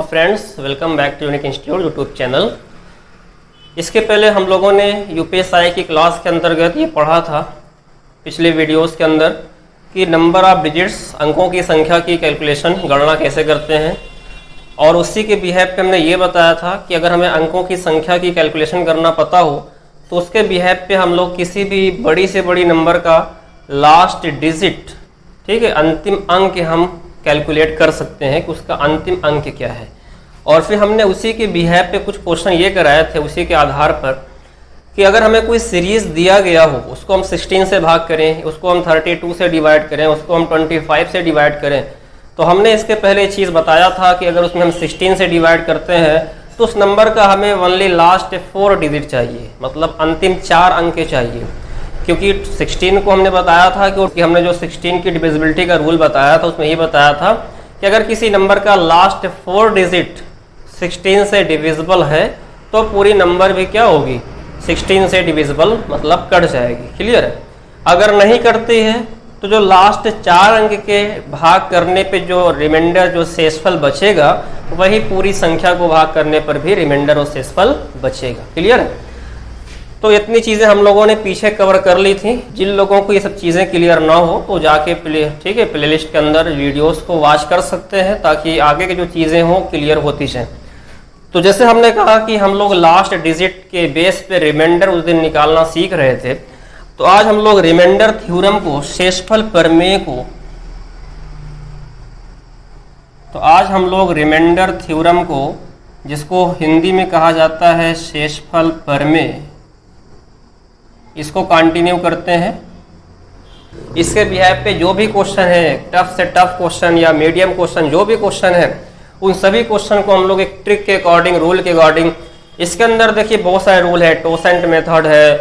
Hello friends, welcome back to unique institute YouTube channel. इसके पहले हम लोगों ने यूपीएसआई की क्लास के अंतर्गत ये पढ़ा था पिछले वीडियोस के अंदर कि नंबर ऑफ डिजिट्स, अंकों की संख्या की कैलकुलेशन गणना कैसे करते हैं। और उसी के बिहेव पे हमने ये बताया था कि अगर हमें अंकों की संख्या की कैलकुलेशन करना पता हो तो उसके बिहेव पे हम लोग किसी भी बड़ी से बड़ी नंबर का लास्ट डिजिट, ठीक है, अंतिम अंक हम कैलकुलेट कर सकते हैं कि उसका अंतिम अंक क्या है। और फिर हमने उसी के बिहेव पे कुछ क्वेश्चन ये कराए थे उसी के आधार पर कि अगर हमें कोई सीरीज दिया गया हो, उसको हम 16 से भाग करें, उसको हम 32 से डिवाइड करें, उसको हम 25 से डिवाइड करें, तो हमने इसके पहले चीज़ बताया था कि अगर उसमें हम 16 से डिवाइड करते हैं तो उस नंबर का हमें ओनली लास्ट 4 डिजिट चाहिए, मतलब अंतिम 4 अंक चाहिए। क्योंकि 16 को हमने बताया था कि हमने जो 16 की डिविजिबिलिटी का रूल बताया था उसमें ये बताया था कि अगर किसी नंबर का लास्ट 4 डिजिट 16 से डिविजिबल है तो पूरी नंबर भी क्या होगी, 16 से डिविजिबल, मतलब कट जाएगी। क्लियर है। अगर नहीं करती है तो जो लास्ट 4 अंक के भाग करने पे जो रिमाइंडर, जो शेषफल बचेगा, वही पूरी संख्या को भाग करने पर भी रिमाइंडर और शेषफल बचेगा। क्लियर है। तो इतनी चीज़ें हम लोगों ने पीछे कवर कर ली थी। जिन लोगों को ये सब चीज़ें क्लियर ना हो तो जाके ठीक है, प्लेलिस्ट के अंदर वीडियोस को वॉच कर सकते हैं ताकि आगे की जो चीज़ें हों क्लियर होती जाएं। तो जैसे हमने कहा कि हम लोग लास्ट डिजिट के बेस पे रिमाइंडर उस दिन निकालना सीख रहे थे, तो आज हम लोग रिमाइंडर थ्योरम को, शेषफल प्रमेय को, तो आज हम लोग रिमाइंडर थ्योरम को, जिसको हिंदी में कहा जाता है शेषफल प्रमेय, इसको कंटिन्यू करते हैं। इसके बिहाफ पे जो भी क्वेश्चन है, टफ से टफ क्वेश्चन या मीडियम क्वेश्चन, जो भी क्वेश्चन है, उन सभी क्वेश्चन को हम लोग एक ट्रिक के अकॉर्डिंग, रूल के अकॉर्डिंग, इसके अंदर देखिए बहुत सारे रूल है, टोसेंट मेथड है,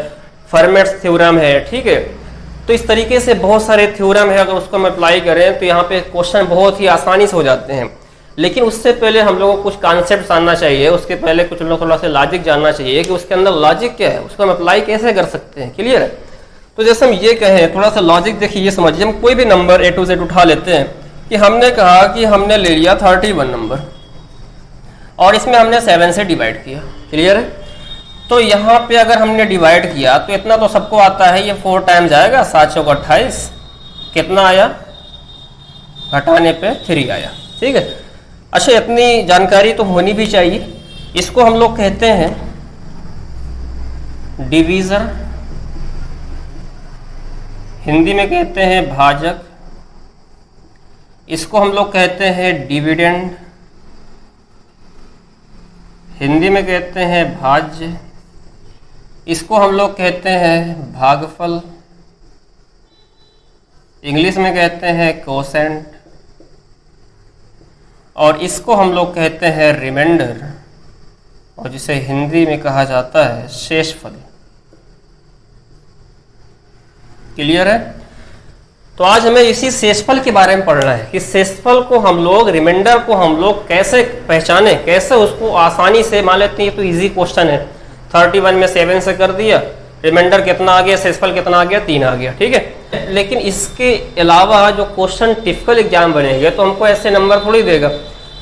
फर्मेट्स थ्योरम है, ठीक है। तो इस तरीके से बहुत सारे थ्योरम है, अगर उसको हम अप्लाई करें तो यहाँ पे क्वेश्चन बहुत ही आसानी से हो जाते हैं। लेकिन उससे पहले हम लोगों को कुछ कॉन्सेप्ट जानना चाहिए, उसके पहले कुछ लोग थोड़ा सा लॉजिक जानना चाहिए कि उसके अंदर लॉजिक क्या है, उसको हम अप्लाई कैसे कर सकते हैं। क्लियर है। तो जैसे हम ये कहें, थोड़ा सा लॉजिक देखिए, ये समझिए, हम कोई भी नंबर A to Z उठा लेते हैं कि हमने कहा कि हमने ले लिया 31 नंबर और इसमें हमने 7 से डिवाइड किया। क्लियर है। तो यहाँ पे अगर हमने डिवाइड किया तो इतना तो सबको आता है, ये 4 टाइम्स आएगा, 7 चौक 28, कितना आया, घटाने पे 3 आया। ठीक है। अच्छा, इतनी जानकारी तो होनी भी चाहिए। इसको हम लोग कहते हैं डिवीजर, हिंदी में कहते हैं भाजक, इसको हम लोग कहते हैं डिविडेंड, हिंदी में कहते हैं भाज्य, इसको हम लोग कहते हैं भागफल, इंग्लिश में कहते हैं कोसेंट, और इसको हम लोग कहते हैं रिमाइंडर, और जिसे हिंदी में कहा जाता है शेषफल। क्लियर है। तो आज हमें इसी शेषफल के बारे में पढ़ना है कि शेषफल को हम लोग, रिमाइंडर को हम लोग कैसे पहचाने, कैसे उसको आसानी से, मान लेते हैं ये तो इजी क्वेश्चन है, 31 में 7 से कर दिया, रिमाइंडर कितना आ गया, शेषफल कितना आ गया, 3 आ गया। ठीक है। लेकिन इसके अलावा जो क्वेश्चन टिपिकल एग्जाम बनेंगे तो हमको ऐसे नंबर थोड़ी देगा।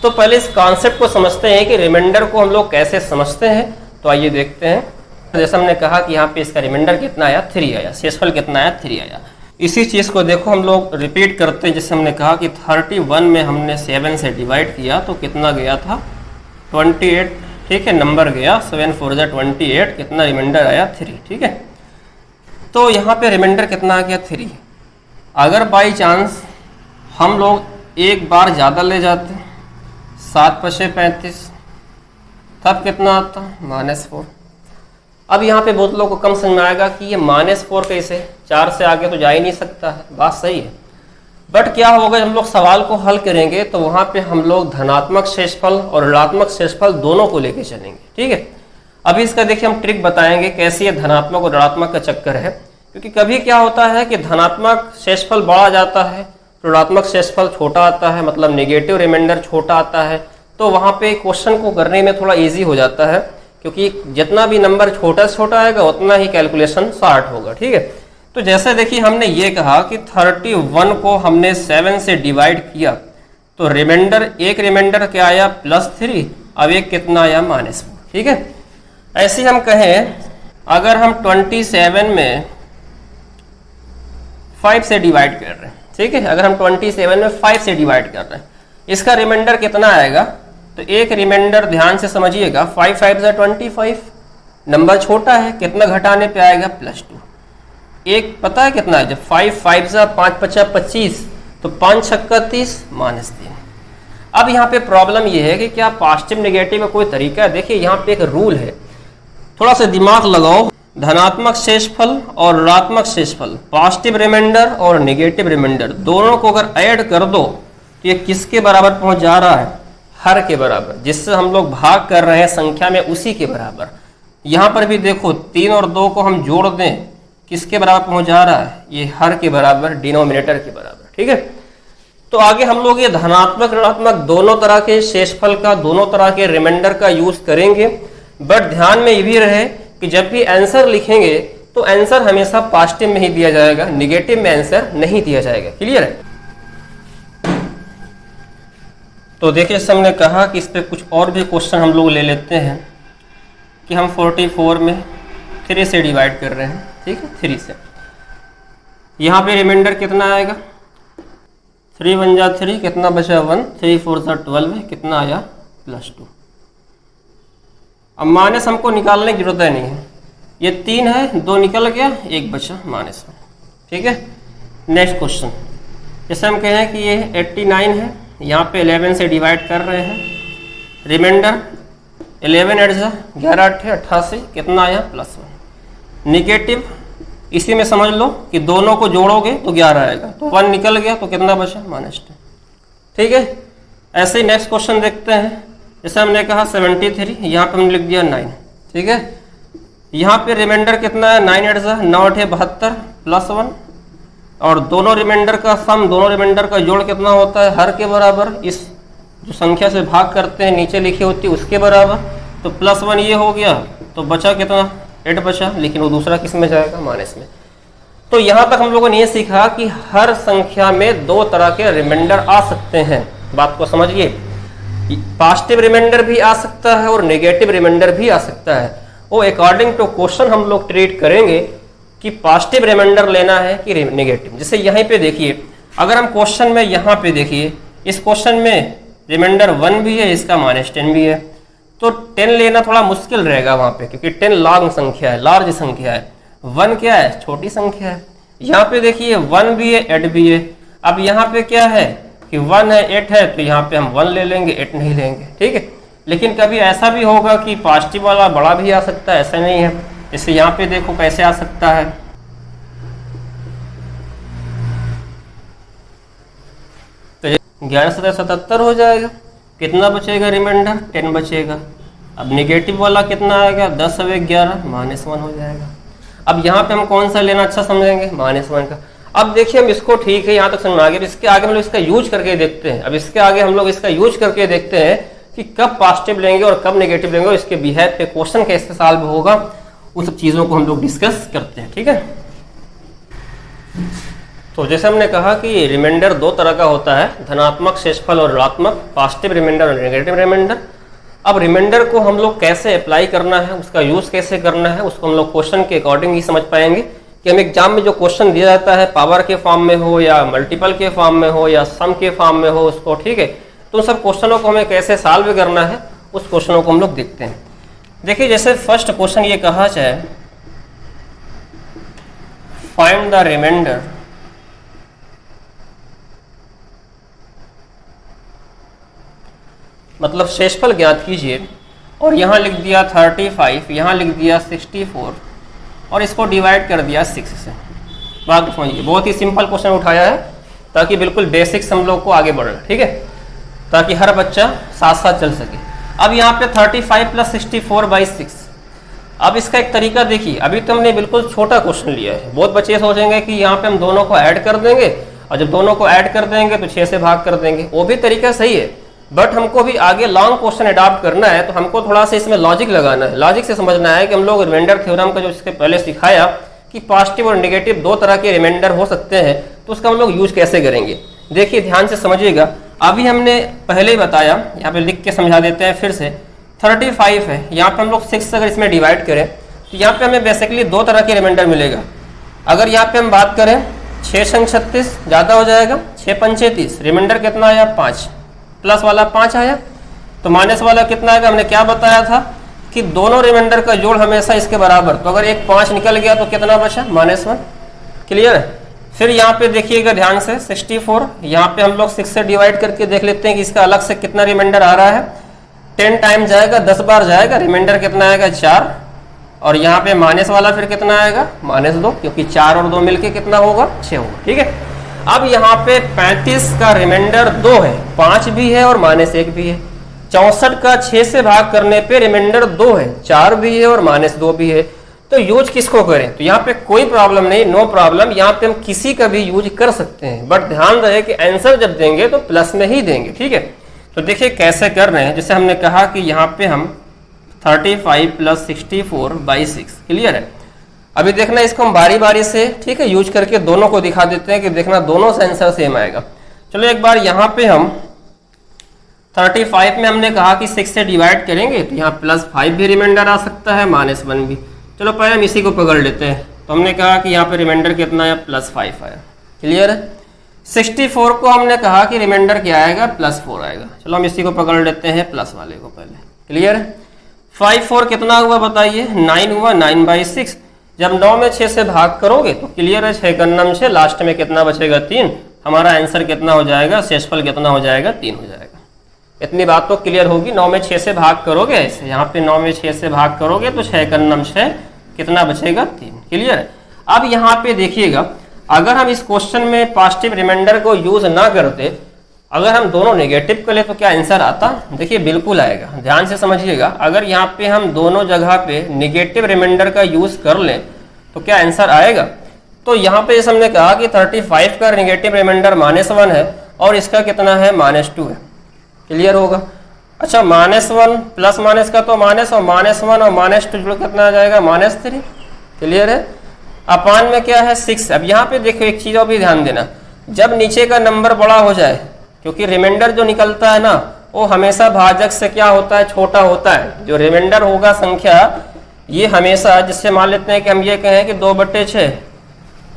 तो पहले इस कॉन्सेप्ट को समझते हैं कि रिमाइंडर को हम लोग कैसे समझते हैं। तो आइए देखते हैं। जैसे हमने कहा कि यहाँ पे इसका रिमाइंडर कितना आया, 3 आया, शेषफल कितना आया, 3 आया। इसी चीज़ को देखो हम लोग रिपीट करते हैं। जैसे हमने कहा कि 31 में हमने 7 से डिवाइड किया तो कितना गया था, 28। ठीक है, नंबर गया, 7 4 जा 28, कितना रिमाइंडर आया, 3। ठीक है। तो यहाँ पे रिमाइंडर कितना आ गया, 3। अगर बाई चांस हम लोग एक बार ज़्यादा ले जाते, 7 5 35, तब कितना आता, -4। अब यहाँ पे बहुत लोगों को कम समझ में आएगा कि ये -4 कैसे, 4 से आगे तो जा ही नहीं सकता है। बात सही है। बट क्या होगा, हम लोग सवाल को हल करेंगे तो वहाँ पे हम लोग धनात्मक शेषफल और ऋणात्मक शेषफल दोनों को लेके चलेंगे। ठीक है। अभी इसका देखिए हम ट्रिक बताएंगे कैसे ये धनात्मक और ऋणात्मक का चक्कर है। क्योंकि कभी क्या होता है कि धनात्मक शेषफल बड़ा जाता है, ऋणात्मक शेषफल छोटा आता है, मतलब नेगेटिव रिमाइंडर छोटा आता है। तो वहाँ पे क्वेश्चन को करने में थोड़ा ईजी हो जाता है, क्योंकि जितना भी नंबर छोटा से छोटा आएगा उतना ही कैलकुलेशन शॉर्ट होगा। ठीक है। तो जैसे देखिए हमने ये कहा कि 31 को हमने 7 से डिवाइड किया तो रिमाइंडर, एक रिमाइंडर क्या आया +3, अब एक कितना आया -4। ठीक है, ऐसे हम कहें अगर हम 27 में 5 से डिवाइड कर रहे हैं, ठीक है, अगर हम 27 में 5 से डिवाइड कर रहे हैं, इसका रिमाइंडर कितना आएगा? तो एक रिमाइंडर ध्यान से समझिएगा, 5 5 = 25, नंबर छोटा है, कितना घटाने पे आएगा +2। एक पता है कितना है, जब 5 5 = 5 5 25, तो 5 6 30 -3। अब यहाँ पे प्रॉब्लम ये है कि क्या पॉजिटिव नेगेटिव में कोई तरीका है? देखिए यहाँ पे एक रूल है, थोड़ा सा दिमाग लगाओ। धनात्मक शेषफल और ऋणात्मक शेषफल, पॉजिटिव रिमाइंडर और नेगेटिव रिमाइंडर, दोनों को अगर ऐड कर दो तो ये किसके बराबर पहुंच जा रहा है? हर के बराबर। जिससे हम लोग भाग कर रहे हैं संख्या में, उसी के बराबर। यहाँ पर भी देखो 3 और 2 को हम जोड़ दें, किसके बराबर पहुंच जा रहा है? ये हर के बराबर, डिनोमिनेटर के बराबर। ठीक है, तो आगे हम लोग ये धनात्मक ऋणात्मक दोनों तरह के शेषफल का, दोनों तरह के रिमाइंडर का यूज करेंगे। बट ध्यान में ये भी रहे कि जब भी आंसर लिखेंगे तो आंसर हमेशा पॉजिटिव में ही दिया जाएगा, निगेटिव में आंसर नहीं दिया जाएगा। क्लियर है? तो देखिए, जैसे हमने कहा कि इस पे कुछ और भी क्वेश्चन हम लोग ले लेते हैं कि हम 44 में 3 से डिवाइड कर रहे हैं। ठीक है, 3 से। यहाँ पे रिमाइंडर कितना आएगा? 3 1 जा 3, कितना बचा 1, 3 4 जा 12, कितना आया +2। अब माइनस हमको निकालने की जरूरत नहीं है, ये 3 है, 2 निकल गया, 1 बचा -1। ठीक है, नेक्स्ट क्वेश्चन, जैसे हम कहें कि ये 89 है, यहाँ पे 11 से डिवाइड कर रहे हैं, रिमाइंडर 11 8 जा 11 8 88, कितना आया +1। निगेटिव इसी में समझ लो कि दोनों को जोड़ोगे तो 11 आएगा, तो 1 निकल गया, तो कितना बचा -2। ठीक है, ऐसे ही नेक्स्ट क्वेश्चन देखते हैं। जैसे हमने कहा 73, यहाँ पे हमने लिख दिया 9। ठीक है, यहाँ पे रिमाइंडर कितना है? 9 8 जा 9 8 72 +1, और दोनों रिमाइंडर का सम, दोनों रिमाइंडर का जोड़ कितना होता है? हर के बराबर। इस जो संख्या से भाग करते हैं नीचे लिखी होती है उसके बराबर। तो +1 ये हो गया, तो बचा कितना? 8 बचा, लेकिन वो दूसरा किस में जाएगा? माइनस में। तो यहाँ तक हम लोगों ने ये सीखा कि हर संख्या में 2 तरह के रिमाइंडर आ सकते हैं। बात को समझिए, पॉजिटिव रिमाइंडर भी आ सकता है और नेगेटिव रिमाइंडर भी आ सकता है। वो अकॉर्डिंग टू क्वेश्चन हम लोग ट्रीट करेंगे कि पॉजिटिव रिमाइंडर लेना है कि नेगेटिव। जैसे यहीं पे देखिए, अगर हम क्वेश्चन में यहाँ पे देखिए, इस क्वेश्चन में रिमाइंडर 1 भी है, इसका -10 भी है, तो 10 लेना थोड़ा मुश्किल रहेगा वहाँ पे, क्योंकि 10 लार्ज संख्या है, लार्ज संख्या है। 1 क्या है? छोटी संख्या है। यहाँ पे देखिए 1 भी है, 8 भी है। अब यहाँ पे क्या है कि 1 है, 8 है, तो यहाँ पे हम 1 ले लेंगे, 8 नहीं लेंगे। ठीक है, लेकिन कभी ऐसा भी होगा कि पॉजिटिव वाला बड़ा भी आ सकता है, ऐसा नहीं है। जैसे यहाँ पे देखो कैसे आ सकता है, तो 11 7 77 हो जाएगा। कितना बचेगा रिमाइंडर? 10 बचेगा। अब नेगेटिव वाला कितना आएगा? 10 और 11 -1 हो जाएगा। अब यहाँ पे हम कौन सा लेना अच्छा समझेंगे? -1 का। अब देखिए, हम इसको ठीक है, यहाँ तक समझ में आ गया। इसके आगे हम लोग इसका यूज करके देखते हैं। अब इसके आगे हम लोग इसका यूज करके देखते हैं कि कब पॉजिटिव लेंगे और कब नेगेटिव लेंगे, और इसके बिहेव पे क्वेश्चन कैसे सॉल्व होगा, उन सब चीज़ों को हम लोग डिस्कस करते हैं। ठीक है, तो जैसे हमने कहा कि रिमाइंडर 2 तरह का होता है, धनात्मक शेषफल और ऋणात्मक, पॉजिटिव रिमाइंडर और नेगेटिव रिमाइंडर। अब रिमाइंडर को हम लोग कैसे अप्लाई करना है, उसका यूज कैसे करना है, उसको हम लोग क्वेश्चन के अकॉर्डिंग ही समझ पाएंगे कि हम एग्जाम में जो क्वेश्चन दिया जाता है, पावर के फॉर्म में हो या मल्टीपल के फॉर्म में हो या सम के फॉर्म में हो उसको। ठीक है, तो उन सब क्वेश्चनों को हमें कैसे सॉल्व करना है, उस क्वेश्चनों को हम लोग देखते हैं। देखिए, जैसे फर्स्ट क्वेश्चन ये कहा जाए, फाइंड द रिमाइंडर मतलब शेषफल ज्ञात कीजिए, और यहाँ लिख दिया 35, यहाँ लिख दिया 64, और इसको डिवाइड कर दिया 6 से। बात समझिए, बहुत ही सिंपल क्वेश्चन उठाया है ताकि बिल्कुल बेसिक्स हम लोग को आगे बढ़े। ठीक है, ताकि हर बच्चा साथ साथ चल सके। अब यहाँ पे 35 + 64/6। अब इसका एक तरीका देखिए, अभी तो हमने बिल्कुल छोटा क्वेश्चन लिया है। बहुत बच्चे सोचेंगे कि यहाँ पे हम दोनों को ऐड कर देंगे, और जब दोनों को ऐड कर देंगे तो 6 से भाग कर देंगे। वो भी तरीका सही है, बट हमको भी आगे लॉन्ग क्वेश्चन अडॉप्ट करना है, तो हमको थोड़ा सा इसमें लॉजिक लगाना है। लॉजिक से समझना है कि हम लोग रिमाइंडर थ्योरम का जो इसके पहले सिखाया कि पॉजिटिव और नेगेटिव 2 तरह के रिमाइंडर हो सकते हैं, तो उसका हम लोग यूज कैसे करेंगे। देखिए, ध्यान से समझिएगा। अभी हमने पहले ही बताया, यहाँ पे लिख के समझा देते हैं फिर से। 35 है, यहाँ पे हम लोग 6 अगर इसमें डिवाइड करें तो यहाँ पे हमें बेसिकली दो तरह के रिमाइंडर मिलेगा। अगर यहाँ पे हम बात करें 6 संग 36 ज़्यादा हो जाएगा, 6 पंचे 30, रिमाइंडर कितना आया 5, प्लस वाला 5 आया, तो माइनस वाला कितना आएगा। हमने क्या बताया था कि दोनों रिमाइंडर का जोड़ हमेशा इसके बराबर, तो अगर एक 5 निकल गया तो कितना बचा -1। क्लियर है। फिर यहाँ पे देखिएगा ध्यान से 64, यहाँ पे हम लोग 6 से डिवाइड करके देख लेते हैं कि इसका अलग से कितना रिमाइंडर आ रहा है। 10 टाइम जाएगा, 10 बार जाएगा, रिमाइंडर कितना आएगा 4, और यहाँ पे माइनस वाला फिर कितना आएगा -2, क्योंकि 4 और 2 मिलके कितना होगा 6 होगा। ठीक है। अब यहाँ पे 35 का रिमाइंडर 2 है, 5 भी है और -1 भी है। 64 का 6 से भाग करने पे रिमाइंडर 2 है, 4 भी है और -2 भी है। तो यूज किसको करें, तो यहाँ पे कोई प्रॉब्लम नहीं, नो प्रॉब्लम, यहाँ पे हम किसी का भी यूज कर सकते हैं, बट ध्यान रहे कि आंसर जब देंगे तो प्लस में ही देंगे। ठीक है। तो देखिए कैसे कर रहे हैं। जैसे हमने कहा कि यहाँ पे हम 35 + 64/6, क्लियर है। अभी देखना इसको हम बारी बारी से, ठीक है, यूज करके दोनों को दिखा देते हैं कि देखना दोनों से आंसर सेम आएगा। चलो एक बार यहाँ पे हम 35 में हमने कहा कि 6 से डिवाइड करेंगे तो यहाँ +5 भी रिमाइंडर आ सकता है, -1 भी। चलो पहले हम इसी को पकड़ लेते हैं। तो हमने कहा कि यहाँ पे रिमाइंडर कितना आया +5 आया, क्लियर है। 64 को हमने कहा कि रिमाइंडर क्या आएगा +4 आएगा। चलो हम इसी को पकड़ लेते हैं, प्लस वाले को पहले, क्लियर है। 5 4 कितना हुआ बताइए, 9 हुआ, 9/6। जब 9 में 6 से भाग करोगे तो क्लियर है 6 गन्नम से लास्ट में कितना बचेगा 3। हमारा आंसर कितना हो जाएगा, शेषफल कितना हो जाएगा 3 हो जाएगा। इतनी बात तो क्लियर होगी। 9 में 6 से भाग करोगे ऐसे, यहाँ पे 9 में 6 से भाग करोगे तो 6 गन्नम 6 कितना बचेगा 3, क्लियर है। अब यहाँ पे देखिएगा, अगर हम इस क्वेश्चन में पॉजिटिव रिमाइंडर को यूज ना करते, अगर हम दोनों नेगेटिव कर ले तो क्या आंसर आता, देखिए बिल्कुल आएगा। ध्यान से समझिएगा, अगर यहाँ पे हम दोनों जगह पे नेगेटिव रिमाइंडर का यूज कर लें तो क्या आंसर आएगा। तो यहाँ पे जैसे हमने कहा कि 35 का नेगेटिव रिमाइंडर -1 है और इसका कितना है -2 है, क्लियर होगा। अच्छा, -1 प्लस माइनस का तो माइनस, और -1 और -2 जुड़ कितना आ जाएगा -3, क्लियर है। अपान में क्या है 6। अब यहाँ पे देखो एक चीज और भी ध्यान देना, जब नीचे का नंबर बड़ा हो जाए, क्योंकि रिमाइंडर जो निकलता है ना वो हमेशा भाजक से क्या होता है, छोटा होता है। जो रिमाइंडर होगा संख्या ये हमेशा, जिससे मान लेते हैं कि हम ये कहें कि 2/6,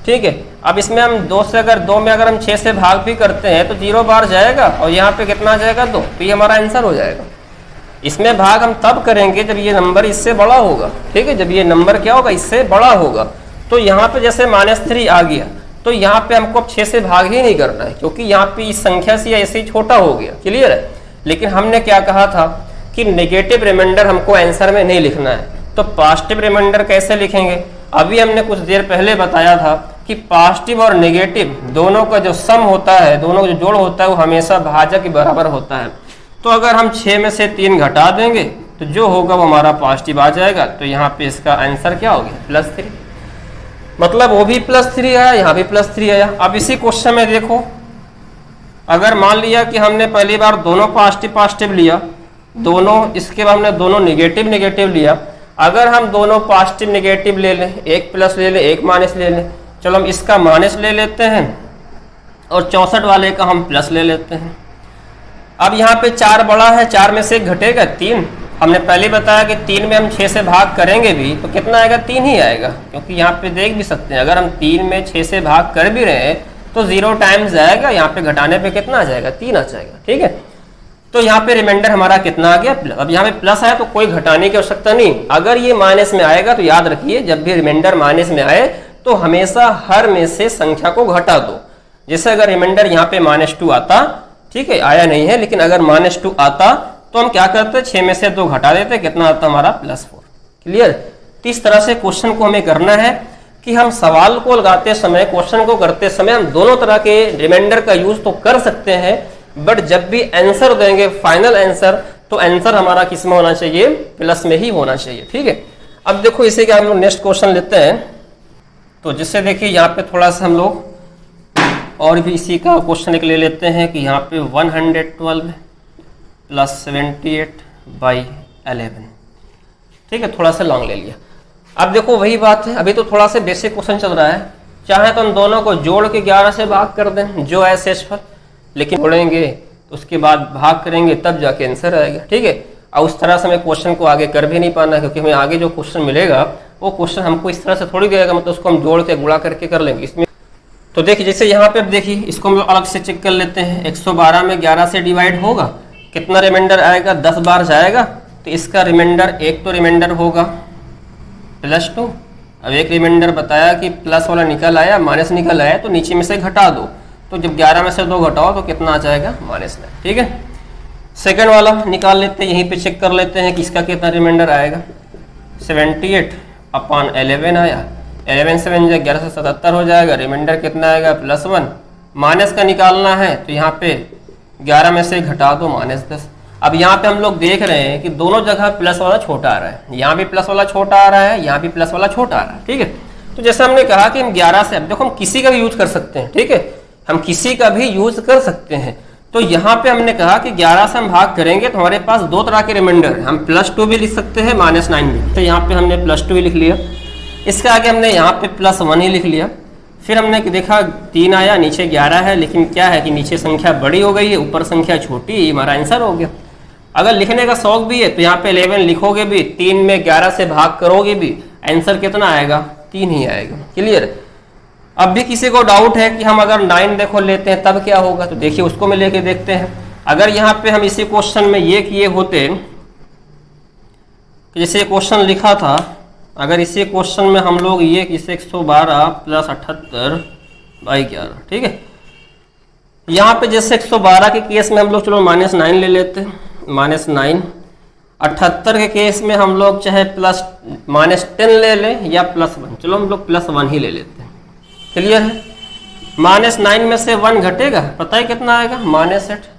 ठीक है। अब इसमें हम 2 से अगर 2 में अगर हम 6 से भाग भी करते हैं तो 0 बार जाएगा और यहाँ पे कितना आ जाएगा 2, तो ये हमारा आंसर हो जाएगा। इसमें भाग हम तब करेंगे जब ये नंबर इससे बड़ा होगा, ठीक है। जब ये नंबर क्या होगा, इससे बड़ा होगा। तो यहाँ पे जैसे -3 आ गया तो यहाँ पे हमको अब 6 से भाग ही नहीं करना है, क्योंकि यहाँ पे इस संख्या से ऐसे ही छोटा हो गया, क्लियर है। लेकिन हमने क्या कहा था कि नेगेटिव रिमाइंडर हमको आंसर में नहीं लिखना है, तो पॉजिटिव रिमाइंडर कैसे लिखेंगे। अभी हमने कुछ देर पहले बताया था कि पॉजिटिव और नेगेटिव दोनों का जो सम होता है, दोनों का जो जोड़ होता है वो हमेशा भाजक के बराबर होता है। तो अगर हम 6 में से 3 घटा देंगे तो जो होगा वो हमारा पॉजिटिव आ जाएगा। तो यहाँ पे इसका आंसर क्या हो गया +3, मतलब वो भी +3 आया, यहाँ भी +3 आया। अब इसी क्वेश्चन में देखो, अगर मान लिया कि हमने पहली बार दोनों पॉजिटिव लिया, दोनों, इसके बाद हमने दोनों नेगेटिव लिया। अगर हम दोनों पॉजिटिव नेगेटिव ले लें, एक प्लस ले लें एक माइनस ले लें, चलो हम इसका माइनस ले लेते हैं और 64 वाले का हम प्लस ले लेते हैं। अब यहाँ पे 4 बड़ा है, 4 में से एक घटेगा 3। हमने पहले बताया कि 3 में हम 6 से भाग करेंगे भी तो कितना आएगा 3 ही आएगा, क्योंकि यहाँ पे देख भी सकते हैं अगर हम 3 में 6 से भाग कर भी रहे हैं तो 0 टाइम्स जाएगा, यहाँ पे घटाने पे कितना आ जाएगा 3 आ जाएगा, ठीक है। तो यहाँ पे रिमाइंडर हमारा कितना आ गया प्लस। अब यहाँ पे प्लस आया तो कोई घटाने की आवश्यकता नहीं। अगर ये माइनस में आएगा तो याद रखिए जब भी रिमाइंडर माइनस में आए तो हमेशा हर में से संख्या को घटा दो। जैसे अगर रिमाइंडर यहाँ पे -2 आता, ठीक है, आया नहीं है, लेकिन अगर -2 आता तो हम क्या करते, 6 में से 2 घटा देते, कितना आता हमारा +4, क्लियर। तो इस तरह से क्वेश्चन को हमें करना है कि हम सवाल को लगाते समय, क्वेश्चन को करते समय हम दोनों तरह के रिमाइंडर का यूज तो कर सकते हैं, बट जब भी आंसर देंगे फाइनल आंसर तो आंसर हमारा किस में होना चाहिए, प्लस में ही होना चाहिए, ठीक है। अब देखो इसे क्या हम लोग नेक्स्ट क्वेश्चन लेते हैं। तो जिससे देखिए यहाँ पे थोड़ा सा हम लोग और भी इसी का क्वेश्चन एक ले लेते हैं कि यहाँ पे 112 + 78/11, ठीक है, थोड़ा सा लॉन्ग ले लिया। अब देखो वही बात है, अभी तो थोड़ा सा बेसिक क्वेश्चन चल रहा है। चाहे तो हम दोनों को जोड़ के 11 से भाग कर दें, जो है शेषफल, लेकिन जोड़ेंगे उसके बाद भाग करेंगे तब जाके आंसर आएगा, ठीक है। और उस तरह से हमें क्वेश्चन को आगे कर भी नहीं पाना, क्योंकि हमें आगे जो क्वेश्चन मिलेगा वो क्वेश्चन हमको इस तरह से थोड़ी देगा, मतलब उसको हम जोड़ के गुणा करके कर लेंगे इसमें। तो देखिए जैसे यहाँ पे देखिए इसको हम लोग अलग से चेक कर लेते हैं। 112 में 11 से डिवाइड होगा, कितना रिमाइंडर आएगा, 10 बार जाएगा, तो इसका रिमाइंडर एक तो रिमाइंडर होगा +2। अब एक रिमाइंडर बताया कि प्लस वाला निकल आया, माइनस निकल आया, तो नीचे में से घटा दो, तो जब 11 में से 2 घटाओ तो कितना आ जाएगा, -9, ठीक है। सेकंड वाला निकाल लेते हैं, यहीं पे चेक कर लेते हैं कि इसका कितना रिमाइंडर आएगा। 78/11 आया, 11 से 11 से 77 हो जाएगा, रिमाइंडर कितना आएगा, +1। माइनस का निकालना है तो यहाँ पे 11 में से घटा दो, -10। अब यहाँ पे हम लोग देख रहे हैं कि दोनों जगह प्लस वाला छोटा आ रहा है, यहाँ भी प्लस वाला छोटा आ रहा है, यहाँ भी प्लस वाला छोटा आ रहा है, ठीक है। तो जैसे हमने कहा कि हम 11 से, अब देखो हम किसी का भी यूज कर सकते हैं, ठीक है, हम किसी का भी यूज कर सकते हैं। तो यहाँ पे हमने कहा कि 11 से हम भाग करेंगे तो हमारे पास दो तरह के रिमाइंडर है, हम +2 भी लिख सकते हैं, -9 भी। तो यहाँ पे हमने +2 ही लिख लिया, इसके आगे हमने यहाँ पे +1 ही लिख लिया। फिर हमने देखा 3 आया, नीचे 11 है, लेकिन क्या है कि नीचे संख्या बड़ी हो गई है, ऊपर संख्या छोटी, ये हमारा आंसर हो गया। अगर लिखने का शौक भी है तो यहाँ पे 11 लिखोगे भी, 3 में 11 से भाग करोगे भी, आंसर कितना आएगा, 3 ही आएगा। क्लियर। अब भी किसी को डाउट है कि हम अगर 9 देखो लेते हैं तब क्या होगा, तो देखिए उसको मैं लेके देखते हैं। अगर यहाँ पे हम इसी क्वेश्चन में ये किए होते, जैसे क्वेश्चन लिखा था, अगर इसी क्वेश्चन में हम लोग ये इसे 112 + 78/11, ठीक है। यहाँ पे जैसे 112 के केस में हम लोग चलो -9 ले लेते हैं, -9। 78 के केस में हम लोग चाहे -10 ले लें या +1, चलो हम लोग +1 ही ले लेते हैं। क्लियर है। -9 में से 1 घटेगा, पता है कितना आएगा, -8।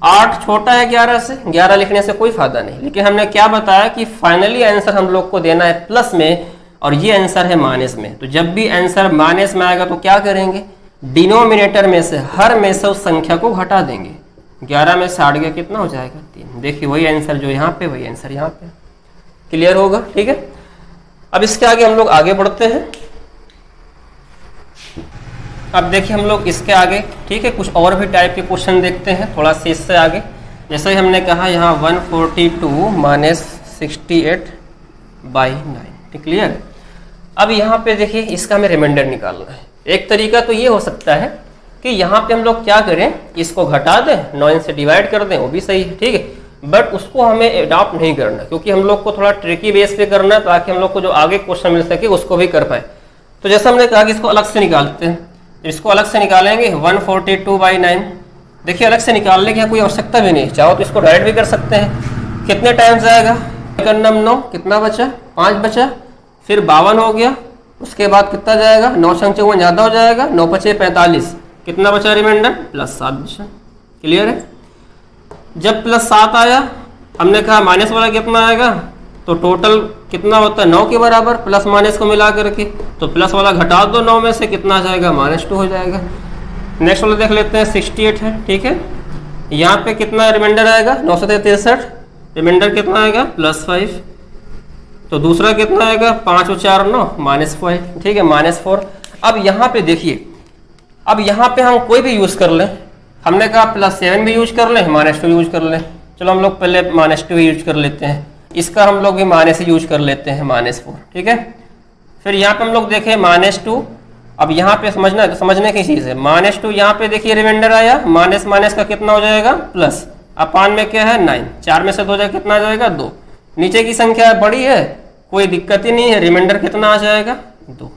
8 छोटा है 11 से, 11 लिखने से कोई फायदा नहीं, लेकिन हमने क्या बताया कि फाइनली आंसर हम लोग को देना है प्लस में, और ये आंसर है माइनस में। तो जब भी आंसर माइनस में आएगा तो क्या करेंगे, डिनोमिनेटर में से हर में से उस संख्या को घटा देंगे। 11 में से 8 गया, कितना हो जाएगा, 3। देखिए वही आंसर जो यहाँ पे, वही आंसर यहाँ पे। क्लियर होगा, ठीक है। अब इसके आगे हम लोग आगे बढ़ते हैं। अब देखिए हम लोग इसके आगे, ठीक है, कुछ और भी टाइप के क्वेश्चन देखते हैं थोड़ा सा इससे आगे। जैसे ही हमने कहा यहाँ 142 - 68/9, क्लियर। अब यहाँ पे देखिए इसका हमें रिमाइंडर निकालना है। एक तरीका तो ये हो सकता है कि यहाँ पे हम लोग क्या करें, इसको घटा दें, 9 से डिवाइड कर दें, वो भी सही है, ठीक है। बट उसको हमें एडॉप्ट नहीं करना, क्योंकि हम लोग को थोड़ा ट्रिकी बेस पे करना है, ताकि हम लोग को जो आगे क्वेश्चन मिल सके उसको भी कर पाए। तो जैसे हमने कहा कि इसको अलग से निकालते हैं, इसको अलग से निकालेंगे 142/9। देखिए अलग से निकालने की कोई आवश्यकता भी नहीं, चाहो तो इसको डायरेक्ट भी कर सकते हैं। कितने टाइम्स आएगा, 9, कितना बचा, 5 बचा, फिर 52 हो गया, उसके बाद कितना जाएगा, 9 संग 54 ज़्यादा हो जाएगा, 9 बचे 45, कितना बचा रिमाइंडर, +7 बचा। क्लियर है। जब +7 आया, हमने कहा माइनस वाला कितना आएगा, तो टोटल कितना होता है, 9 के बराबर, प्लस माइनस को मिला करके, तो प्लस वाला घटा दो 9 में से, कितना आ जाएगा, -2 हो जाएगा। नेक्स्ट वाला देख लेते हैं, 68 है, ठीक है। यहाँ पे कितना रिमाइंडर आएगा, 9 से 63, रिमाइंडर कितना आएगा, +5। तो दूसरा कितना आएगा, 5 और 4 9, -5, ठीक है, -4। अब यहाँ पे देखिए, अब यहाँ पे हम कोई भी यूज कर लें, हमने कहा +7 भी यूज कर लें, -2 यूज कर लें, चलो हम लोग पहले -2 यूज कर लेते हैं, इसका हम लोग भी माइनस ही यूज कर लेते हैं, -4, ठीक है। फिर यहाँ पे हम लोग देखें -2, अब यहाँ पे समझने की चीज़ है, -2 यहाँ पे देखिए रिमाइंडर आया, माइनस माइनस का कितना हो जाएगा, प्लस, अपान में क्या है 9, 4 में से 2 जाएगा, कितना आ जाएगा, 2। नीचे की संख्या बड़ी है, कोई दिक्कत ही नहीं है, रिमाइंडर कितना आ जाएगा, 2।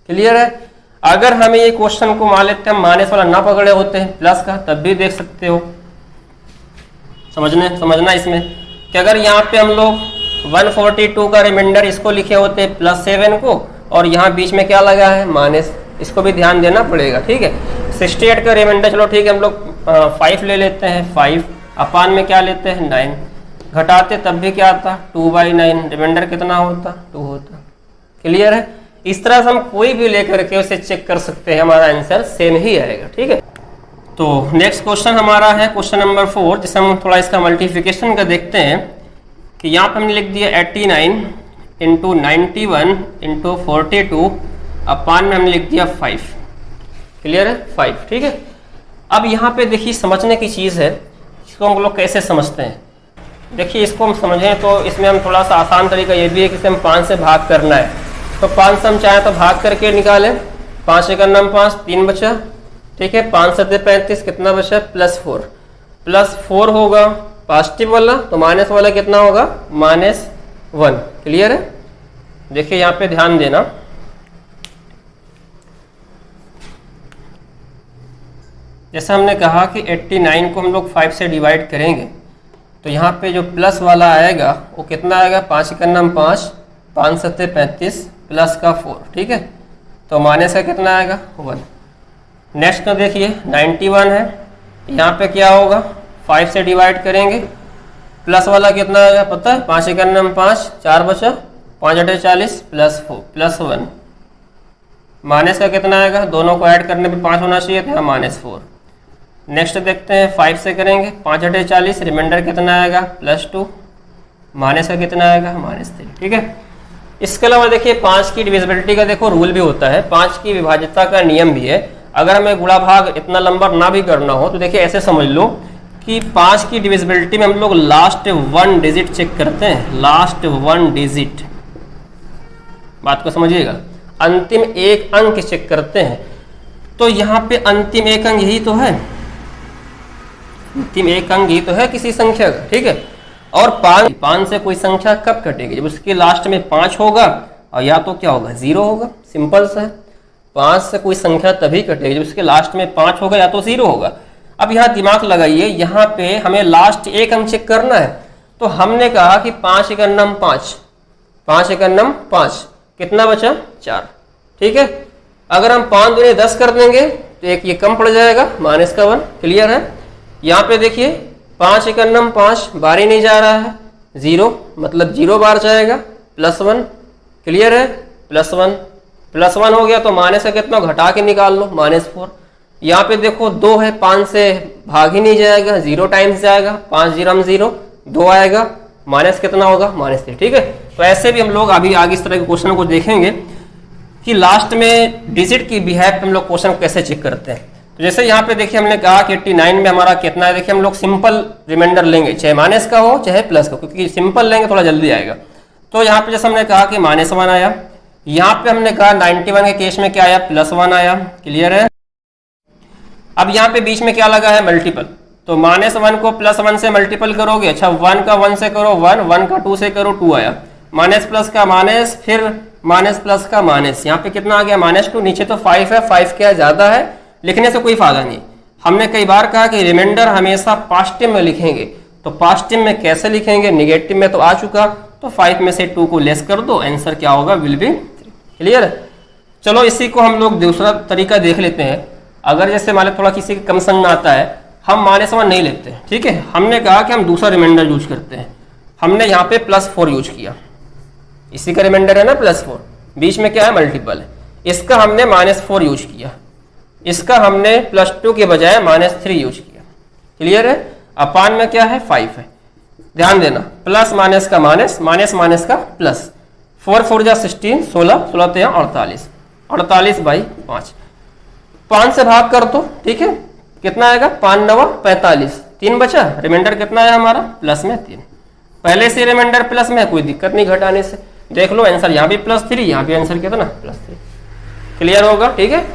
क्लियर है। अगर हमें ये क्वेश्चन को मान लेते हैं माइनस वाला ना पकड़े होते हैं प्लस का, तब भी देख सकते हो। समझना इसमें कि अगर यहाँ पे हम लोग 142 का रिमाइंडर इसको लिखे होते हैं +7 को, और यहाँ बीच में क्या लगा है, माइनस, इसको भी ध्यान देना पड़ेगा, ठीक है। 68 का रिमाइंडर, चलो ठीक है, हम लोग 5 ले लेते हैं, 5, अपान में क्या लेते हैं, 9, घटाते तब भी क्या आता, 2/9, रिमाइंडर कितना होता, 2 होता। क्लियर है। इस तरह से हम कोई भी लेकर के उसे चेक कर सकते हैं, हमारा आंसर सेम ही आएगा, ठीक है। तो नेक्स्ट क्वेश्चन हमारा है क्वेश्चन नंबर 4, जिसमें हम थोड़ा इसका मल्टीप्लिकेशन का देखते हैं कि यहाँ पे हमने लिख दिया 89 × 91 × 42, अपान में हमने लिख दिया 5। क्लियर है, 5, ठीक है। अब यहाँ पे देखिए समझने की चीज़ है, इसको हम लोग कैसे समझते हैं। देखिए इसको हम समझें तो इसमें हम थोड़ा सा आसान तरीका ये भी है कि इसे हम 5 से भाग करना है। तो 5 से हम चाहें तो भाग करके निकालें, 5 एक नम 5, 3 बचा, ठीक है। 5 7 35, कितना बचा, +4 होगा पॉजिटिव वाला, तो माइनस वाला कितना होगा, -1। क्लियर है। देखिए यहाँ पे ध्यान देना, जैसे हमने कहा कि 89 को हम लोग 5 से डिवाइड करेंगे तो यहाँ पे जो प्लस वाला आएगा वो कितना आएगा, 5 एक नम 5, 5 7 35 प्लस का 4, ठीक है। तो माइनस का कितना आएगा, 1। नेक्स्ट में देखिए 91 है, यहाँ पे क्या होगा, 5 से डिवाइड करेंगे, प्लस वाला कितना आएगा पता है, 5 एक नम 5, 4 बचा, 5 8 40 +1। माइनस का कितना आएगा, दोनों को ऐड करने पे 5 होना चाहिए था, -4। नेक्स्ट देखते हैं 5 से करेंगे, 5 8 40, रिमाइंडर कितना आएगा, +2। माइनस का कितना आएगा, -3, ठीक है। इसके अलावा देखिए 5 की डिविजिबिलिटी का देखो रूल भी होता है, 5 की विभाज्यता का नियम भी है। अगर हमें गुणा भाग इतना लंबा ना भी करना हो तो देखिए ऐसे समझ लो कि 5 की डिविजिबिलिटी में हम लोग लास्ट 1 डिजिट चेक करते हैं, लास्ट 1 डिजिट, बात को समझिएगा, अंतिम एक अंक चेक करते हैं। तो यहाँ पे अंतिम एक अंक यही तो है, अंतिम एक अंक यही तो है किसी संख्या का, ठीक है। और 5 से कोई संख्या कब कटेगी, जब उसके लास्ट में 5 होगा और या तो क्या होगा, 0 होगा, सिंपल सा है। 5 से कोई संख्या तभी कटेगी जब उसके लास्ट में 5 होगा या तो 0 होगा। अब यहाँ दिमाग लगाइए, यहाँ पे हमें लास्ट एक अंक चेक करना है, तो हमने कहा कि 5 एक नम 5, 5 एक नम 5, कितना बचा, 4, ठीक है। अगर हम 5 दूनी 10 कर देंगे तो एक ये कम पड़ जाएगा, -1। क्लियर है। यहाँ पे देखिए 5 एक नम 5, बार ही नहीं जा रहा है, 0 मतलब 0 बार जाएगा, +1। क्लियर है, +1 हो गया तो माइनस का कितना घटा के निकाल लो, -4। यहाँ पे देखो 2 है, 5 से भाग ही नहीं जाएगा, 0 टाइम्स जाएगा, 5 0 0, 2 आएगा, माइनस कितना होगा, -3, ठीक है। तो ऐसे भी हम लोग अभी आगे इस तरह के क्वेश्चन को देखेंगे कि लास्ट में डिजिट की बिहेव पे हम लोग क्वेश्चन कैसे चेक करते हैं। तो जैसे यहाँ पे देखिए हमने कहा कि 89 में हमारा कितना है, देखिए हम लोग सिंपल रिमाइंडर लेंगे, चाहे माइनस का हो चाहे प्लस का, क्योंकि सिंपल लेंगे थोड़ा जल्दी आएगा। तो यहाँ पे जैसे हमने कहा कि -1 आया, यहाँ पे हमने कहा 91 के केस में क्या आया, +1 आया। क्लियर है। अब यहाँ पे बीच में क्या लगा है, मल्टीपल, तो -1 को +1 से मल्टीपल करोगे, अच्छा 1 का 1 से करो 1, 1 का 2 से करो 2 आया, माइनस प्लस का माइनस, फिर माइनस प्लस का माइनस, यहाँ पे कितना आ गया, -2। नीचे तो 5 है, 5 क्या ज़्यादा है, लिखने से कोई फायदा नहीं। हमने कई बार कहा कि रिमाइंडर हमेशा पॉजिटिव में लिखेंगे, तो पॉजिटिव में कैसे लिखेंगे, निगेटिव में तो आ चुका, तो 5 में से 2 को लेस कर दो, आंसर क्या होगा, विल बी 3। क्लियर है। चलो इसी को हम लोग दूसरा तरीका देख लेते हैं। अगर जैसे मान लो थोड़ा किसी के कम समझ में आता है, हम -1 नहीं लेते, ठीक है। हमने कहा कि हम दूसरा रिमाइंडर यूज करते हैं। हमने यहाँ पे +4 यूज किया, इसी का रिमाइंडर है ना +4, बीच में क्या है, मल्टीपल है। इसका हमने -4 यूज किया, इसका हमने +2 के बजाय -3 यूज किया। क्लियर है। अपान में क्या है, 5 है। ध्यान देना, प्लस माइनस का माइनस, माइनस माइनस का प्लस, 4 4 जा 16, 16 16 3 48, 48/5। 5 से भाग कर दो, ठीक है, कितना आएगा, 5 9 45, 3 बचा, रिमाइंडर कितना है हमारा, प्लस में 3। पहले से रिमाइंडर प्लस में है, कोई दिक्कत नहीं घटाने से। देख लो आंसर यहाँ भी +3, यहाँ भी आंसर कितना, +3। क्लियर होगा, ठीक है।